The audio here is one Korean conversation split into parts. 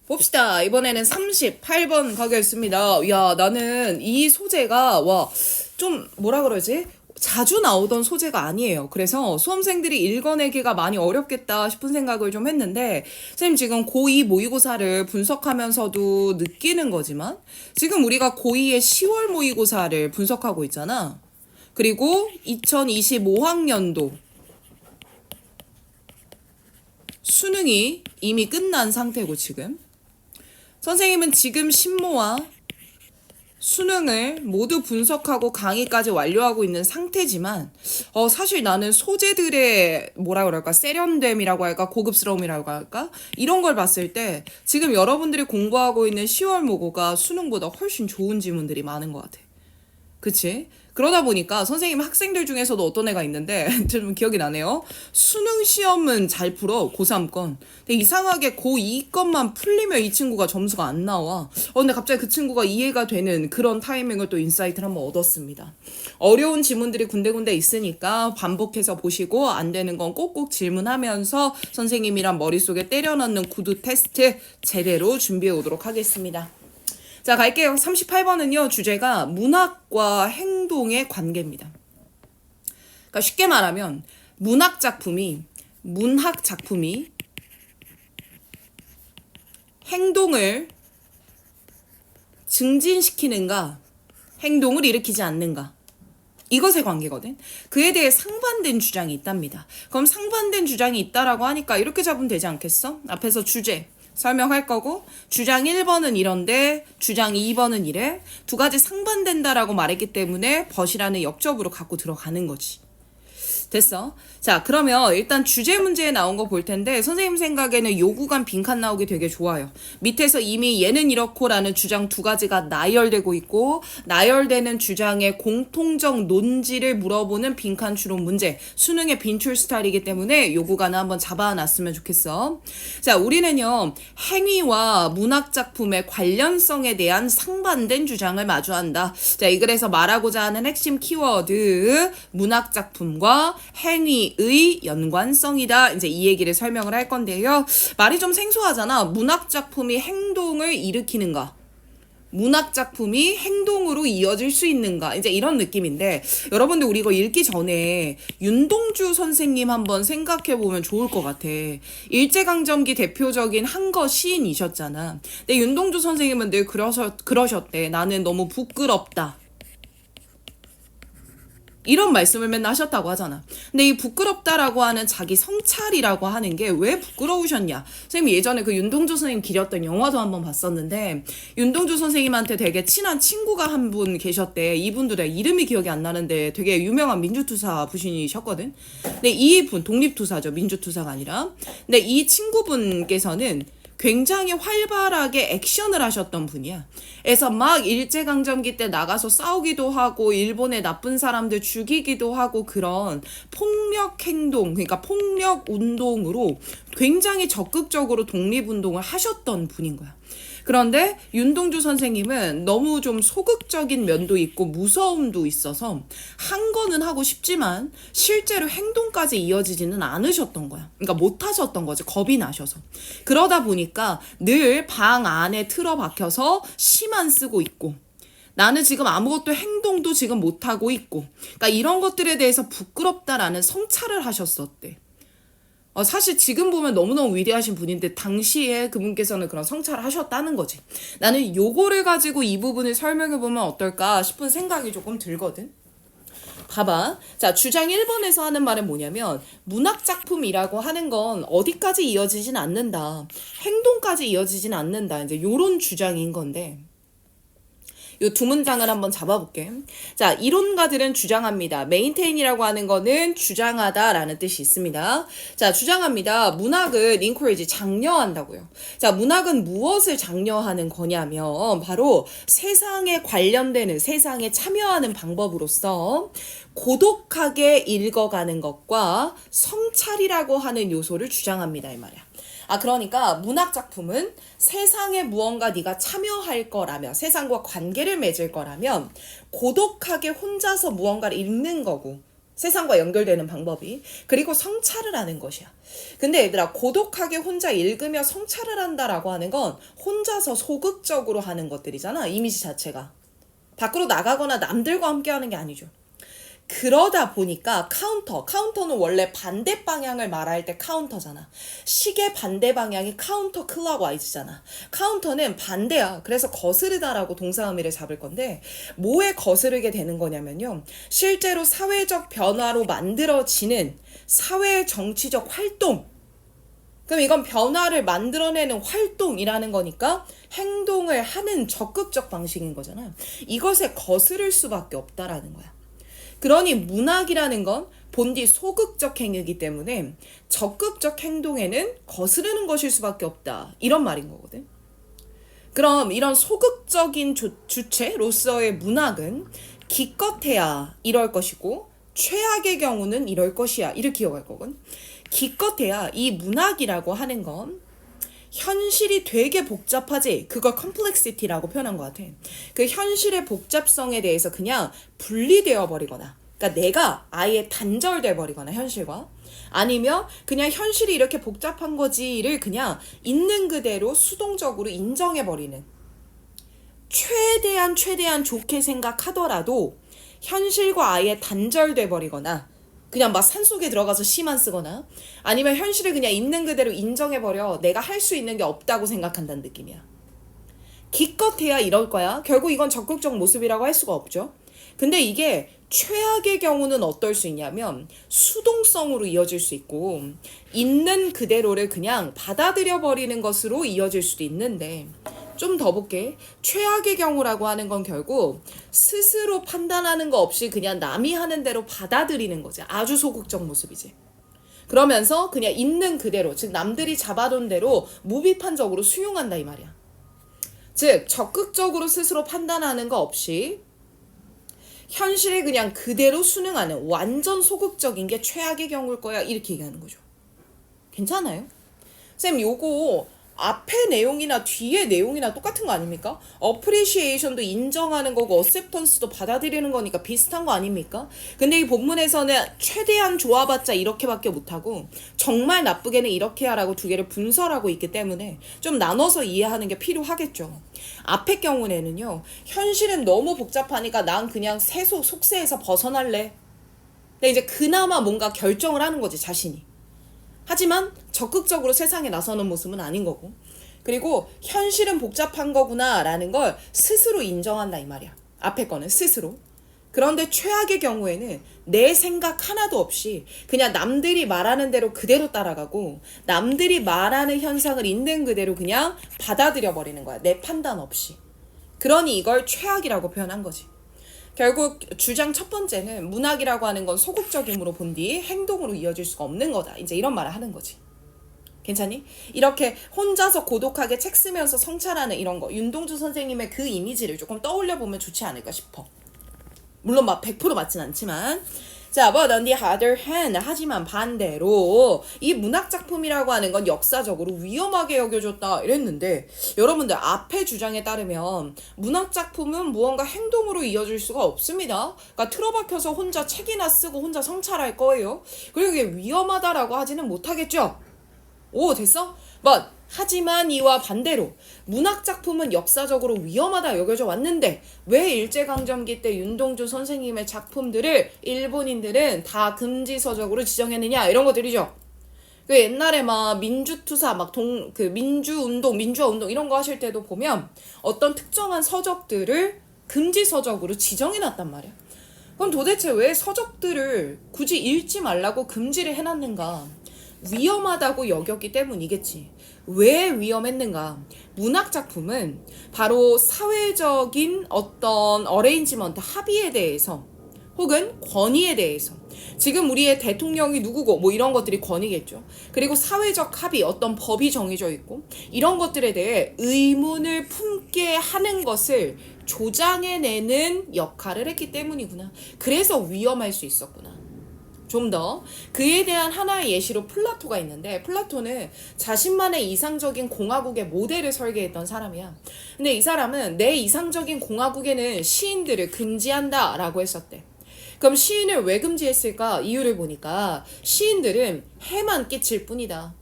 봅시다. 이번에는 38번 가겠습니다. 야, 나는 이 소재가, 좀, 뭐라 그러지? 자주 나오던 소재가 아니에요. 그래서 수험생들이 읽어내기가 많이 어렵겠다 싶은 생각을 좀 했는데, 선생님 지금 고2 모의고사를 분석하면서도 느끼는 거지만, 지금 우리가 고2의 10월 모의고사를 분석하고 있잖아. 그리고 2025학년도 수능이 이미 끝난 상태고, 지금. 선생님은 지금 신모와 수능을 모두 분석하고 강의까지 완료하고 있는 상태지만 사실 나는 소재들의 뭐라 그럴까 세련됨이라고 할까 고급스러움이라고 할까 이런 걸 봤을 때 지금 여러분들이 공부하고 있는 10월 모고가 수능보다 훨씬 좋은 지문들이 많은 것 같아. 그치? 그러다 보니까 선생님 학생들 중에서도 어떤 애가 있는데 좀 기억이 나네요. 수능 시험은 잘 풀어 고3건. 근데 이상하게 고2건만 풀리면 이 친구가 점수가 안 나와. 근데 갑자기 그 친구가 이해가 되는 그런 타이밍을 또 인사이트를 한번 얻었습니다. 어려운 지문들이 군데군데 있으니까 반복해서 보시고 안 되는 건 꼭꼭 질문하면서 선생님이랑 머릿속에 때려 넣는 구두 테스트 제대로 준비해 오도록 하겠습니다. 자, 갈게요. 38번은요, 주제가 문학과 행동의 관계입니다. 그러니까 쉽게 말하면, 문학 작품이 행동을 증진시키는가, 행동을 일으키지 않는가. 이것의 관계거든. 그에 대해 상반된 주장이 있답니다. 그럼 상반된 주장이 있다라고 하니까 이렇게 잡으면 되지 않겠어? 앞에서 주제 설명할 거고 주장 1번은 이런데 주장 2번은 이래. 두 가지 상반된다라고 말했기 때문에 벗이라는 역접으로 갖고 들어가는 거지. 됐어. 자, 그러면 일단 주제 문제에 나온 거 볼 텐데 선생님 생각에는 요 구간 빈칸 나오기 되게 좋아요. 밑에서 이미 얘는 이렇고라는 주장 두 가지가 나열되고 있고 나열되는 주장의 공통적 논지를 물어보는 빈칸 추론 문제. 수능의 빈출 스타일이기 때문에 요 구간을 한번 잡아놨으면 좋겠어. 자, 우리는요. 행위와 문학 작품의 관련성에 대한 상반된 주장을 마주한다. 자, 이 글에서 말하고자 하는 핵심 키워드 문학 작품과 행위의 연관성이다. 이제 이 얘기를 설명을 할 건데요. 말이 좀 생소하잖아. 문학 작품이 행동을 일으키는가? 문학 작품이 행동으로 이어질 수 있는가? 이제 이런 느낌인데 여러분들 우리 이거 읽기 전에 윤동주 선생님 한번 생각해 보면 좋을 것 같아. 일제강점기 대표적인 한거 시인이셨잖아. 근데 윤동주 선생님은 늘 그러셨대. 나는 너무 부끄럽다. 이런 말씀을 맨날 하셨다고 하잖아. 근데 이 부끄럽다라고 하는 자기 성찰이라고 하는 게 왜 부끄러우셨냐? 선생님이 예전에 그 윤동주 선생님 기렸던 영화도 한번 봤었는데 윤동주 선생님한테 되게 친한 친구가 한 분 계셨대. 이분도 내가 이름이 기억이 안 나는데 되게 유명한 민주투사 부신이셨거든. 근데 이분 독립투사죠. 민주투사가 아니라. 근데 이 친구분께서는 굉장히 활발하게 액션을 하셨던 분이야. 그래서 막 일제강점기 때 나가서 싸우기도 하고 일본의 나쁜 사람들 죽이기도 하고 그런 폭력 행동, 그러니까 폭력 운동으로 굉장히 적극적으로 독립운동을 하셨던 분인 거야. 그런데 윤동주 선생님은 너무 좀 소극적인 면도 있고 무서움도 있어서 한 거는 하고 싶지만 실제로 행동까지 이어지지는 않으셨던 거야. 그러니까 못 하셨던 거지. 겁이 나셔서. 그러다 보니까 늘 방 안에 틀어박혀서 시만 쓰고 있고 나는 지금 아무것도 행동도 지금 못하고 있고 그러니까 이런 것들에 대해서 부끄럽다라는 성찰을 하셨었대. 사실 지금 보면 너무너무 위대하신 분인데 당시에 그분께서는 그런 성찰을 하셨다는 거지. 나는 요거를 가지고 이 부분을 설명해보면 어떨까 싶은 생각이 조금 들거든. 봐봐. 자, 주장 1번에서 하는 말은 뭐냐면 문학작품이라고 하는 건 어디까지 이어지진 않는다. 행동까지 이어지진 않는다. 이제 요런 주장인 건데 요 두 문장을 한번 잡아볼게. 자, 이론가들은 주장합니다. 메인테인이라고 하는 거는 주장하다라는 뜻이 있습니다. 자, 주장합니다. 문학은 encourage, 장려한다고요. 자, 문학은 무엇을 장려하는 거냐면 바로 세상에 관련되는, 세상에 참여하는 방법으로서 고독하게 읽어가는 것과 성찰이라고 하는 요소를 주장합니다. 이 말이야. 그러니까 문학작품은 세상에 무언가 네가 참여할 거라면 세상과 관계를 맺을 거라면 고독하게 혼자서 무언가를 읽는 거고 세상과 연결되는 방법이. 그리고 성찰을 하는 것이야. 근데 얘들아, 고독하게 혼자 읽으며 성찰을 한다라고 하는 건 혼자서 소극적으로 하는 것들이잖아. 이미지 자체가. 밖으로 나가거나 남들과 함께 하는 게 아니죠. 그러다 보니까 카운터는 원래 반대 방향을 말할 때 카운터잖아. 시계 반대 방향이 카운터 클럭와이즈잖아. 카운터는 반대야. 그래서 거스르다라고 동사의미를 잡을 건데 뭐에 거스르게 되는 거냐면요. 실제로 사회적 변화로 만들어지는 사회 정치적 활동. 그럼 이건 변화를 만들어내는 활동이라는 거니까 행동을 하는 적극적 방식인 거잖아. 이것에 거스를 수밖에 없다라는 거야. 그러니 문학이라는 건 본디 소극적 행위이기 때문에 적극적 행동에는 거스르는 것일 수밖에 없다. 이런 말인 거거든. 그럼 이런 소극적인 주체로서의 문학은 기껏해야 이럴 것이고 최악의 경우는 이럴 것이야. 이를 기억할 거거든. 기껏해야 이 문학이라고 하는 건 현실이 되게 복잡하지. 그걸 컴플렉시티라고 표현한 것 같아. 그 현실의 복잡성에 대해서 그냥 분리되어 버리거나, 그러니까 내가 아예 단절돼 버리거나 현실과, 아니면 그냥 현실이 이렇게 복잡한 거지를 그냥 있는 그대로 수동적으로 인정해 버리는, 최대한 좋게 생각하더라도 현실과 아예 단절돼 버리거나 그냥 막 산속에 들어가서 시만 쓰거나 아니면 현실을 그냥 있는 그대로 인정해버려. 내가 할 수 있는 게 없다고 생각한다는 느낌이야. 기껏해야 이럴 거야. 결국 이건 적극적 모습이라고 할 수가 없죠. 근데 이게 최악의 경우는 어떨 수 있냐면 수동성으로 이어질 수 있고 있는 그대로를 그냥 받아들여 버리는 것으로 이어질 수도 있는데 좀 더 볼게. 최악의 경우라고 하는 건 결국 스스로 판단하는 거 없이 그냥 남이 하는 대로 받아들이는 거지. 아주 소극적 모습이지. 그러면서 그냥 있는 그대로, 즉 남들이 잡아둔 대로 무비판적으로 수용한다 이 말이야. 즉 적극적으로 스스로 판단하는 거 없이 현실에 그냥 그대로 순응하는 완전 소극적인 게 최악의 경우일 거야. 이렇게 얘기하는 거죠. 괜찮아요? 쌤 요거 앞에 내용이나 뒤에 내용이나 똑같은 거 아닙니까? 어프리시에이션도 인정하는 거고 어셉턴스도 받아들이는 거니까 비슷한 거 아닙니까? 근데 이 본문에서는 최대한 좋아봤자 이렇게밖에 못하고 정말 나쁘게는 이렇게 하라고 두 개를 분설하고 있기 때문에 좀 나눠서 이해하는 게 필요하겠죠. 앞의 경우에는요. 현실은 너무 복잡하니까 난 그냥 속세에서 벗어날래. 근데 이제 그나마 뭔가 결정을 하는 거지 자신이. 하지만 적극적으로 세상에 나서는 모습은 아닌 거고 그리고 현실은 복잡한 거구나 라는 걸 스스로 인정한다 이 말이야. 앞에 거는 스스로. 그런데 최악의 경우에는 내 생각 하나도 없이 그냥 남들이 말하는 대로 그대로 따라가고 남들이 말하는 현상을 있는 그대로 그냥 받아들여 버리는 거야. 내 판단 없이. 그러니 이걸 최악이라고 표현한 거지. 결국 주장 첫 번째는 문학이라고 하는 건 소극적임으로 본 뒤 행동으로 이어질 수가 없는 거다. 이제 이런 말을 하는 거지. 괜찮니? 이렇게 혼자서 고독하게 책 쓰면서 성찰하는 이런 거 윤동주 선생님의 그 이미지를 조금 떠올려 보면 좋지 않을까 싶어. 물론 막 100% 맞진 않지만 자, but on the other hand, 하지만 반대로 이 문학작품이라고 하는 건 역사적으로 위험하게 여겨졌다 이랬는데 여러분들 앞의 주장에 따르면 문학작품은 무언가 행동으로 이어질 수가 없습니다. 그러니까 틀어박혀서 혼자 책이나 쓰고 혼자 성찰할 거예요. 그리고 이게 위험하다라고 하지는 못하겠죠. 오, 됐어? but 하지만 이와 반대로 문학작품은 역사적으로 위험하다 여겨져 왔는데 왜 일제강점기 때 윤동주 선생님의 작품들을 일본인들은 다 금지서적으로 지정했느냐 이런 것들이죠. 그 옛날에 막 민주투사 민주운동 민주화 운동 이런 거 하실 때도 보면 어떤 특정한 서적들을 금지서적으로 지정해놨단 말이야. 그럼 도대체 왜 서적들을 굳이 읽지 말라고 금지를 해놨는가? 위험하다고 여겼기 때문이겠지. 왜 위험했는가? 문학작품은 바로 사회적인 어떤 어레인지먼트 합의에 대해서 혹은 권위에 대해서 지금 우리의 대통령이 누구고 뭐 이런 것들이 권위겠죠. 그리고 사회적 합의 어떤 법이 정해져 있고 이런 것들에 대해 의문을 품게 하는 것을 조장해내는 역할을 했기 때문이구나. 그래서 위험할 수 있었구나. 좀 더 그에 대한 하나의 예시로 플라토가 있는데 플라토는 자신만의 이상적인 공화국의 모델을 설계했던 사람이야. 근데 이 사람은 내 이상적인 공화국에는 시인들을 금지한다 라고 했었대. 그럼 시인을 왜 금지했을까? 이유를 보니까 시인들은 해만 끼칠 뿐이다.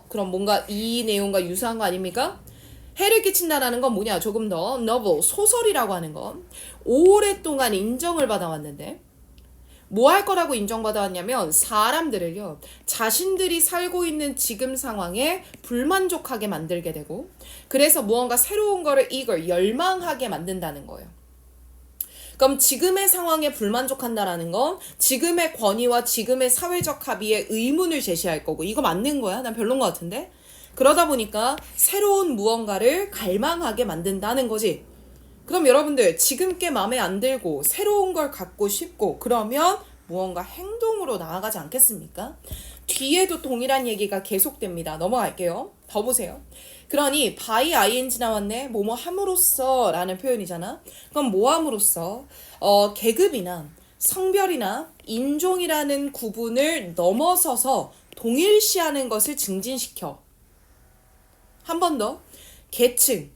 그럼 뭔가 이 내용과 유사한 거 아닙니까? 해를 끼친다라는 건 뭐냐? 조금 더 novel, 소설이라고 하는 건 오랫동안 인정을 받아왔는데 뭐 할 거라고 인정받아왔냐면 사람들을요, 자신들이 살고 있는 지금 상황에 불만족하게 만들게 되고, 그래서 무언가 새로운 거를 열망하게 만든다는 거예요. 그럼 지금의 상황에 불만족한다라는 건 지금의 권위와 지금의 사회적 합의에 의문을 제시할 거고, 이거 맞는 거야? 난 별론 것 같은데? 그러다 보니까 새로운 무언가를 갈망하게 만든다는 거지. 그럼 여러분들 지금 게 마음에 안 들고 새로운 걸 갖고 싶고 그러면 무언가 행동으로 나아가지 않겠습니까? 뒤에도 동일한 얘기가 계속됩니다. 넘어갈게요. 더 보세요. 그러니 by ing 나왔네. 뭐뭐 함으로써 라는 표현이잖아. 그럼 뭐 함으로써? 계급이나 성별이나 인종이라는 구분을 넘어서서 동일시하는 것을 증진시켜. 한 번 더. 계층,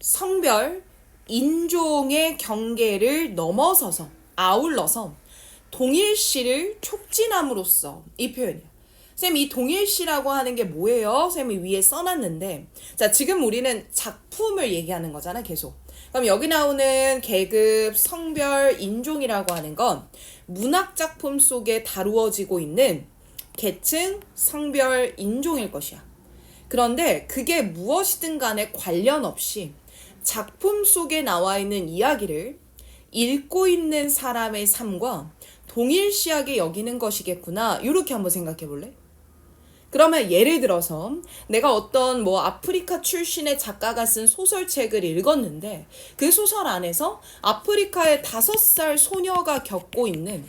성별, 인종의 경계를 넘어서서 아울러서 동일시를 촉진함으로써 이 표현이에요. 쌤, 이 동일시라고 하는 게 뭐예요? 쌤이 위에 써놨는데, 자, 지금 우리는 작품을 얘기하는 거잖아, 계속. 그럼 여기 나오는 계급, 성별, 인종이라고 하는 건 문학 작품 속에 다루어지고 있는 계층, 성별, 인종일 것이야. 그런데 그게 무엇이든 간에 관련 없이 작품 속에 나와 있는 이야기를 읽고 있는 사람의 삶과 동일시하게 여기는 것이겠구나. 이렇게 한번 생각해 볼래? 그러면 예를 들어서 내가 어떤 아프리카 출신의 작가가 쓴 소설책을 읽었는데 그 소설 안에서 아프리카의 5살 소녀가 겪고 있는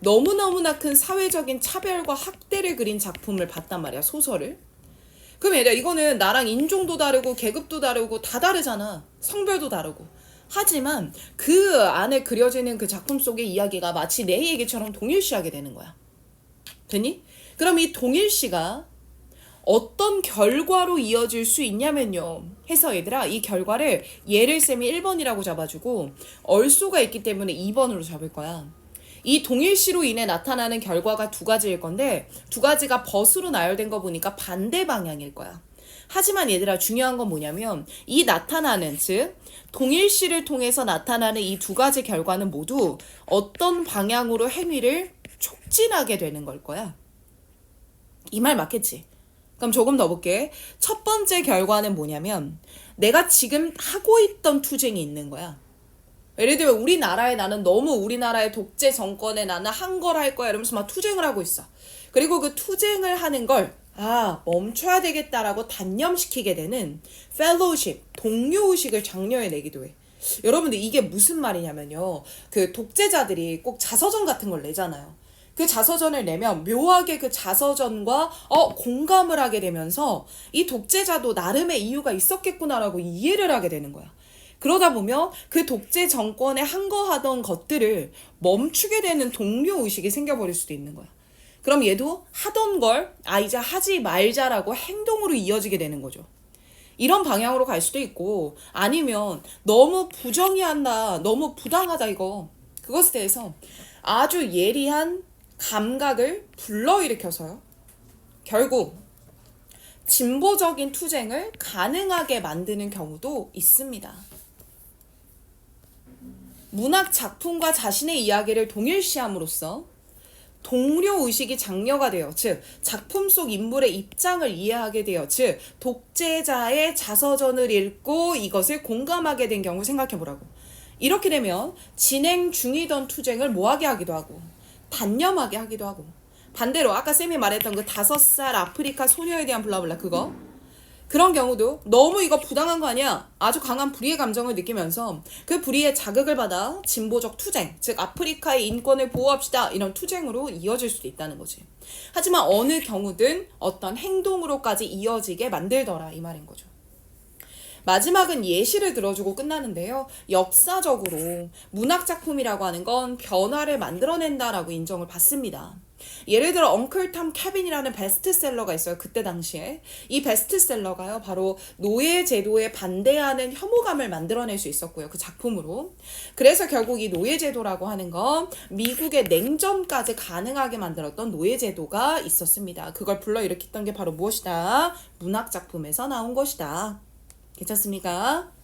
너무너무나 큰 사회적인 차별과 학대를 그린 작품을 봤단 말이야, 소설을. 그럼 얘들아, 이거는 나랑 인종도 다르고 계급도 다르고 다 다르잖아. 성별도 다르고. 하지만 그 안에 그려지는 그 작품 속의 이야기가 마치 내 얘기처럼 동일시하게 되는 거야. 됐니? 그럼 이 동일시가 어떤 결과로 이어질 수 있냐면요. 해서 얘들아, 이 결과를 예를 쌤이 1번이라고 잡아주고 얼소가 있기 때문에 2번으로 잡을 거야. 이 동일시로 인해 나타나는 결과가 두 가지일 건데 두 가지가 벗으로 나열된 거 보니까 반대 방향일 거야. 하지만 얘들아, 중요한 건 뭐냐면 이 나타나는, 즉 동일시를 통해서 나타나는 이 두 가지 결과는 모두 어떤 방향으로 행위를 촉진하게 되는 걸 거야. 이 말 맞겠지? 그럼 조금 더 볼게. 첫 번째 결과는 뭐냐면 내가 지금 하고 있던 투쟁이 있는 거야. 예를 들면 우리나라에 나는 너무 우리나라의 독재 정권에 나는 한 걸 할 거야 이러면서 막 투쟁을 하고 있어. 그리고 그 투쟁을 하는 걸 멈춰야 되겠다라고 단념시키게 되는 펠로우십, 동료의식을 장려해 내기도 해. 여러분들 이게 무슨 말이냐면요. 그 독재자들이 꼭 자서전 같은 걸 내잖아요. 그 자서전을 내면 묘하게 그 자서전과 공감을 하게 되면서 이 독재자도 나름의 이유가 있었겠구나라고 이해를 하게 되는 거야. 그러다 보면 그 독재 정권에 항거하던 것들을 멈추게 되는 동료의식이 생겨버릴 수도 있는 거야. 그럼 얘도 하던 걸 이제 하지 말자라고 행동으로 이어지게 되는 거죠. 이런 방향으로 갈 수도 있고, 아니면 너무 부정의한다, 너무 부당하다 이거, 그것에 대해서 아주 예리한 감각을 불러일으켜서요, 결국 진보적인 투쟁을 가능하게 만드는 경우도 있습니다. 문학 작품과 자신의 이야기를 동일시함으로써 동료의식이 장려가 되어, 즉 작품 속 인물의 입장을 이해하게 되어, 즉 독재자의 자서전을 읽고 이것을 공감하게 된 경우 생각해보라고. 이렇게 되면 진행 중이던 투쟁을 뭐하게 하기도 하고 단념하게 하기도 하고, 반대로 아까 쌤이 말했던 그 5살 아프리카 소녀에 대한 블라블라 그거, 그런 경우도 너무 이거 부당한 거 아니야? 아주 강한 불이의 감정을 느끼면서 그 불이의 자극을 받아 진보적 투쟁, 즉 아프리카의 인권을 보호합시다, 이런 투쟁으로 이어질 수도 있다는 거지. 하지만 어느 경우든 어떤 행동으로까지 이어지게 만들더라, 이 말인 거죠. 마지막은 예시를 들어주고 끝나는데요. 역사적으로 문학작품이라고 하는 건 변화를 만들어낸다라고 인정을 받습니다. 예를 들어 엉클 탐 캐빈이라는 베스트셀러가 있어요. 그때 당시에. 이 베스트셀러가요. 바로 노예 제도에 반대하는 혐오감을 만들어낼 수 있었고요. 그 작품으로. 그래서 결국 이 노예 제도라고 하는 건 미국의 냉전까지 가능하게 만들었던 노예 제도가 있었습니다. 그걸 불러일으켰던 게 바로 무엇이다? 문학 작품에서 나온 것이다. 괜찮습니까?